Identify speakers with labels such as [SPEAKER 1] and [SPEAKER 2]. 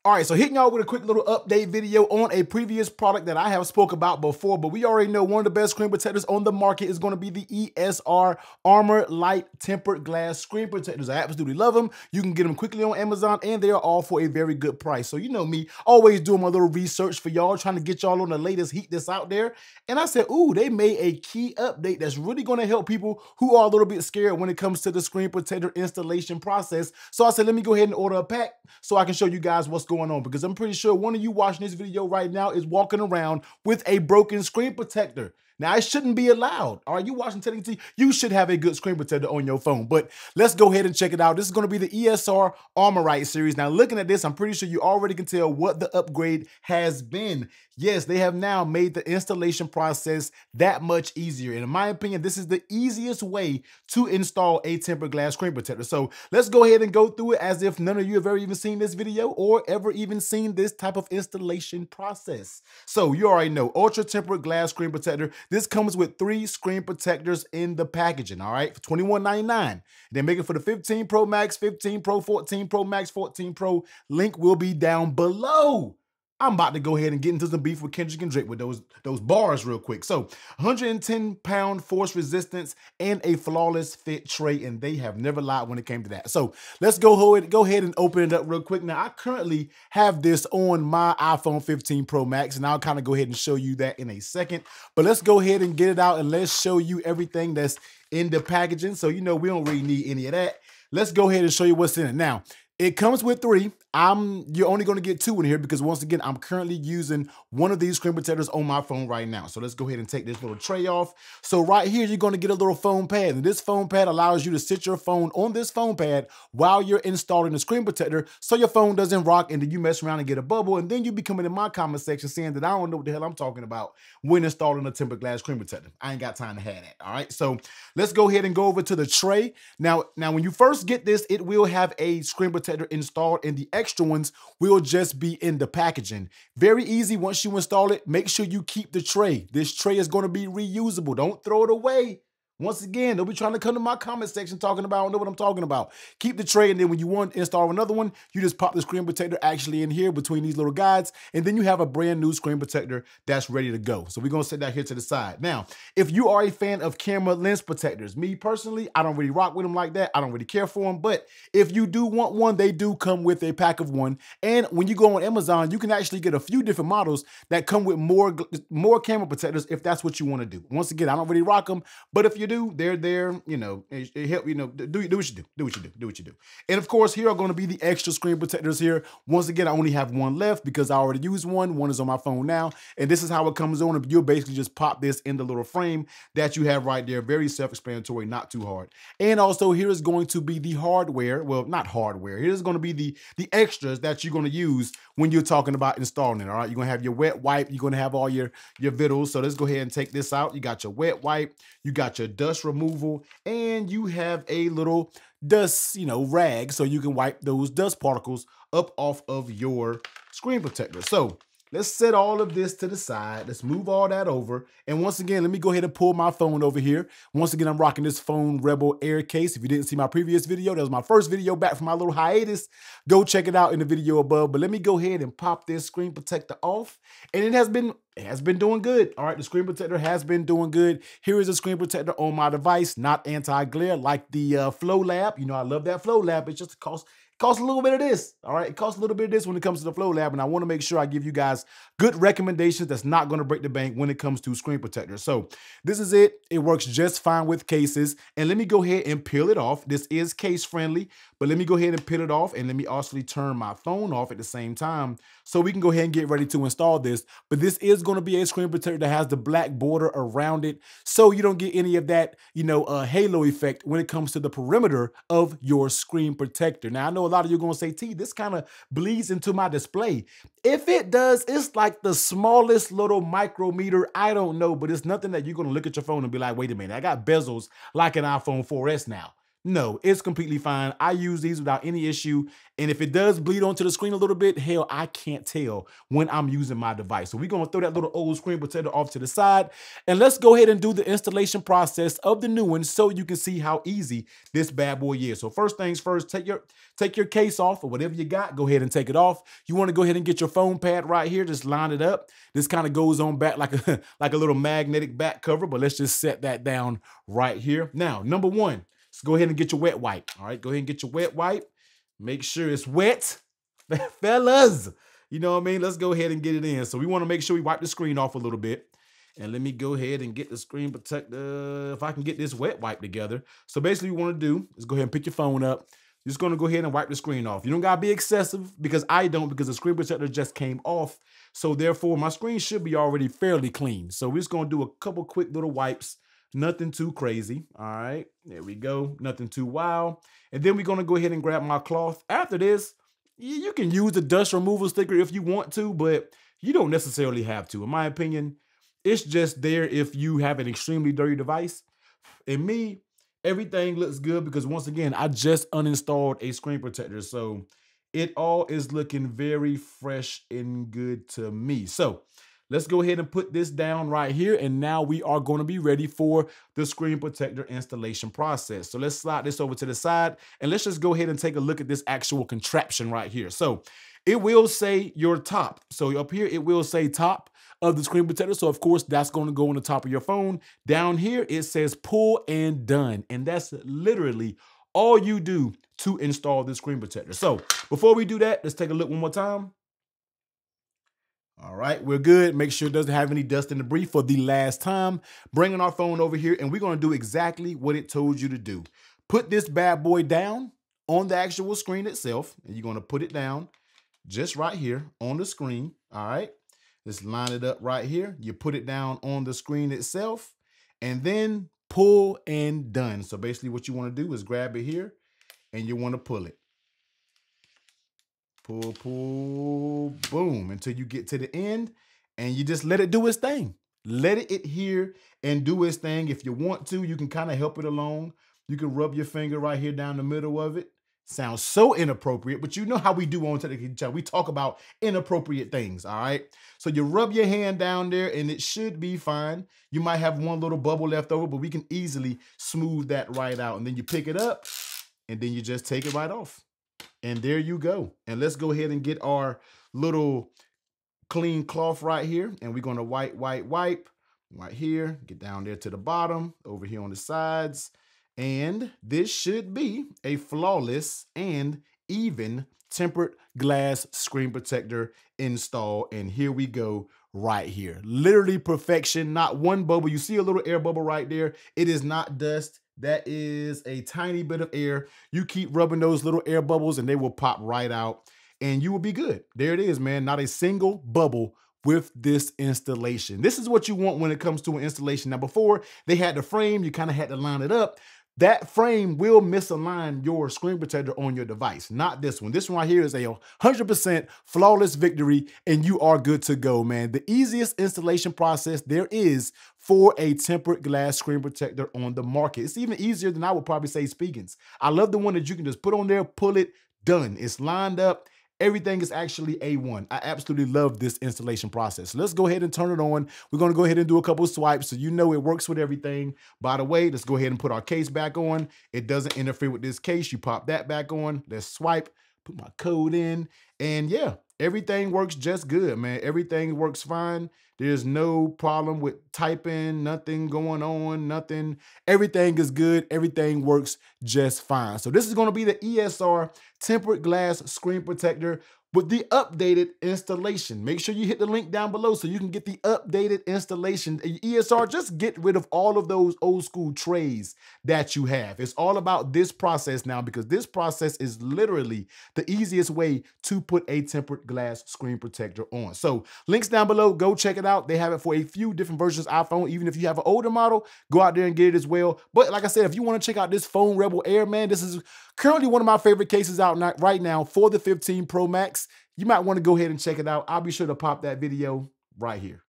[SPEAKER 1] All right, so hitting y'all with a quick little update video on a previous product that I have spoke about before, but we already know one of the best screen protectors on the market is going to be the ESR Amorite tempered glass screen protectors. I absolutely love them. You can get them quickly on Amazon, and they are all for a very good price. So you know me, always doing my little research for y'all, trying to get y'all on the latest heat that's out there. And I said, ooh, they made a key update that's really going to help people who are a little bit scared when it comes to the screen protector installation process. So I said, let me go ahead and order a pack so I can show you guys what's going on, because I'm pretty sure one of you watching this video right now is walking around with a broken screen protector. Now, it shouldn't be allowed. All right, you watching technically, you should have a good screen protector on your phone. But let's go ahead and check it out. This is going to be the ESR Amorite series. Now, looking at this, I'm pretty sure you already can tell what the upgrade has been. Yes, they have now made the installation process that much easier. And in my opinion, this is the easiest way to install a tempered glass screen protector. So let's go ahead and go through it as if none of you have ever even seen this video or ever even seen this type of installation process. So you already know, ultra tempered glass screen protector. This comes with 3 screen protectors in the packaging, all right, for $21.99. They make it for the 15 Pro Max, 15 Pro, 14 Pro Max, 14 Pro. Link will be down below. I'm about to go ahead and get into some beef with Kendrick and Drake with those bars real quick. So 110-pound force resistance and a flawless fit tray, and they have never lied when it came to that. So let's go ahead and open it up real quick. Now, I currently have this on my iPhone 15 Pro Max, and I'll kind of go ahead and show you that in a second. But let's go ahead and get it out, and let's show you everything that's in the packaging. So, you know, we don't really need any of that. Let's go ahead and show you what's in it. Now, it comes with 3. You're only going to get 2 in here because, once again, I'm currently using one of these screen protectors on my phone right now. So let's go ahead and take this little tray off. So right here, you're going to get a little foam pad. And this foam pad allows you to sit your phone on this foam pad while you're installing the screen protector, so your phone doesn't rock and then you mess around and get a bubble. And then you be coming in my comment section saying that I don't know what the hell I'm talking about when installing a tempered glass screen protector. I ain't got time to have that. All right. So let's go ahead and go over to the tray. Now, when you first get this, it will have a screen protector installed, and the extra ones will just be in the packaging. Very easy. Once you install it, make sure you keep the tray. This tray is going to be reusable. Don't throw it away. Once again, don't be trying to come to my comment section talking about, I don't know what I'm talking about. Keep the tray, and then when you want to install another one, you just pop the screen protector actually in here between these little guides, and then you have a brand new screen protector that's ready to go. So we're going to set that here to the side. Now, if you are a fan of camera lens protectors, me personally, I don't really rock with them like that. I don't really care for them, but if you do want one, they do come with a pack of 1. And when you go on Amazon, you can actually get a few different models that come with more camera protectors if that's what you want to do. Once again, I don't really rock them, but if you do, they're there, you know, it help, you know, do what you do. And of course, here are going to be the extra screen protectors here. Once again, I only have 1 left because I already used one. 1 is on my phone now, and this is how it comes on. You'll basically just pop this in the little frame that you have right there. Very self-explanatory, not too hard. And also, here is going to be the hardware. Well, not hardware. Here's going to be the extras that you're going to use when you're talking about installing it. All right, you're going to have your wet wipe. You're going to have all your vittles. So let's go ahead and take this out. You got your wet wipe. You got your dust removal, and you have a little dust, you know, rag, so you can wipe those dust particles up off of your screen protector. So let's set all of this to the side. Let's move all that over. And once again, let me go ahead and pull my phone over here. Once again, I'm rocking this phone Rebel Air case. If you didn't see my previous video, that was my first video back from my little hiatus. Go check it out in the video above. But let me go ahead and pop this screen protector off. And it has been doing good. All right, the screen protector has been doing good. Here is a screen protector on my device, not anti-glare like the Flow Lab. You know, I love that Flow Lab. It just costs a little bit of this. All right, it costs a little bit of this when it comes to the Flow Lab, and I want to make sure I give you guys good recommendations that's not going to break the bank when it comes to screen protectors. So this is it. It works just fine with cases. And let me go ahead and peel it off. This is case friendly, but let me go ahead and peel it off, and let me also turn my phone off at the same time so we can go ahead and get ready to install this. But this is going to be a screen protector that has the black border around it, so you don't get any of that, you know, halo effect when it comes to the perimeter of your screen protector. Now, I know a lot of you are going to say, T, this kind of bleeds into my display. If it does, it's like the smallest little micrometer. I don't know, but it's nothing that you're going to look at your phone and be like, wait a minute, I got bezels like an iPhone 4S now. No, it's completely fine. I use these without any issue. And if it does bleed onto the screen a little bit, hell, I can't tell when I'm using my device. So we're gonna throw that little old screen protector off to the side. And let's go ahead and do the installation process of the new one so you can see how easy this bad boy is. So first things first, take your case off or whatever you got, go ahead and take it off. You wanna go ahead and get your phone pad right here, just line it up. This kind of goes on back like a, like a little magnetic back cover, but let's just set that down right here. Now, number one, let's go ahead and get your wet wipe. All right, go ahead and get your wet wipe. Make sure it's wet, fellas. You know what I mean? Let's go ahead and get it in. So we want to make sure we wipe the screen off a little bit. And let me go ahead and get the screen protector, if I can get this wet wipe together. So basically what you want to do is go ahead and pick your phone up. You're just going to go ahead and wipe the screen off. You don't got to be excessive because I don't, because the screen protector just came off. So therefore my screen should be already fairly clean. So we're just going to do a couple quick little wipes. Nothing too crazy. All right, there we go. Nothing too wild. And then we're going to go ahead and grab my cloth. After this, you can use the dust removal sticker if you want to, but you don't necessarily have to. In my opinion, it's just there if you have an extremely dirty device. And me, everything looks good because once again, I just uninstalled a screen protector. So it all is looking very fresh and good to me. So let's go ahead and put this down right here. And now we are going to be ready for the screen protector installation process. So let's slide this over to the side and let's just go ahead and take a look at this actual contraption right here. So it will say your top. So up here, it will say top of the screen protector. So of course that's going to go on the top of your phone. Down here, it says pull and done. And that's literally all you do to install the screen protector. So before we do that, let's take a look one more time. All right, we're good. Make sure it doesn't have any dust and debris for the last time. Bringing our phone over here, and we're going to do exactly what it told you to do. Put this bad boy down on the actual screen itself, and you're going to put it down just right here on the screen. All right, just line it up right here. You put it down on the screen itself, and then pull and done. So basically what you want to do is grab it here, and you want to pull it. Pull, pull, boom, until you get to the end and you just let it do its thing. Let it adhere and do its thing. If you want to, you can kind of help it along. You can rub your finger right here down the middle of it. Sounds so inappropriate, but you know how we do on Technical Channel. We talk about inappropriate things, all right? So you rub your hand down there and it should be fine. You might have one little bubble left over, but we can easily smooth that right out. And then you pick it up and then you just take it right off. And there you go. And let's go ahead and get our little clean cloth right here. And we're going to wipe right here. Get down there to the bottom, over here on the sides. And this should be a flawless and even tempered glass screen protector install. And here we go right here. Literally perfection. Not one bubble. You see a little air bubble right there. It is not dust. That is a tiny bit of air. You keep rubbing those little air bubbles and they will pop right out and you will be good. There it is, man. Not a single bubble with this installation. This is what you want when it comes to an installation. Now, before they had the frame, you kind of had to line it up. That frame will misalign your screen protector on your device, not this one. This one right here is a 100% flawless victory, and you are good to go, man. The easiest installation process there is for a tempered glass screen protector on the market. It's even easier than I would probably say Spigen's. I love the one that you can just put on there, pull it, done. It's lined up. Everything is actually A1. I absolutely love this installation process. Let's go ahead and turn it on. We're going to go ahead and do a couple of swipes so you know it works with everything. By the way, let's go ahead and put our case back on. It doesn't interfere with this case. You pop that back on. Let's swipe, put my code in, and yeah, everything works just good, man. Everything works fine. There's no problem with typing, nothing going on, nothing. Everything is good. Everything works just fine. So this is going to be the ESR tempered glass screen protector with the updated installation. Make sure you hit the link down below so you can get the updated installation. ESR, just get rid of all of those old school trays that you have. It's all about this process now because this process is literally the easiest way to put a tempered glass screen protector on. So links down below, go check it out. They have it for a few different versions of iPhone. Even if you have an older model, go out there and get it as well. But like I said, if you want to check out this Phone Rebel Air, man, this is currently one of my favorite cases out right now for the 15 Pro Max. You might want to go ahead and check it out. I'll be sure to pop that video right here.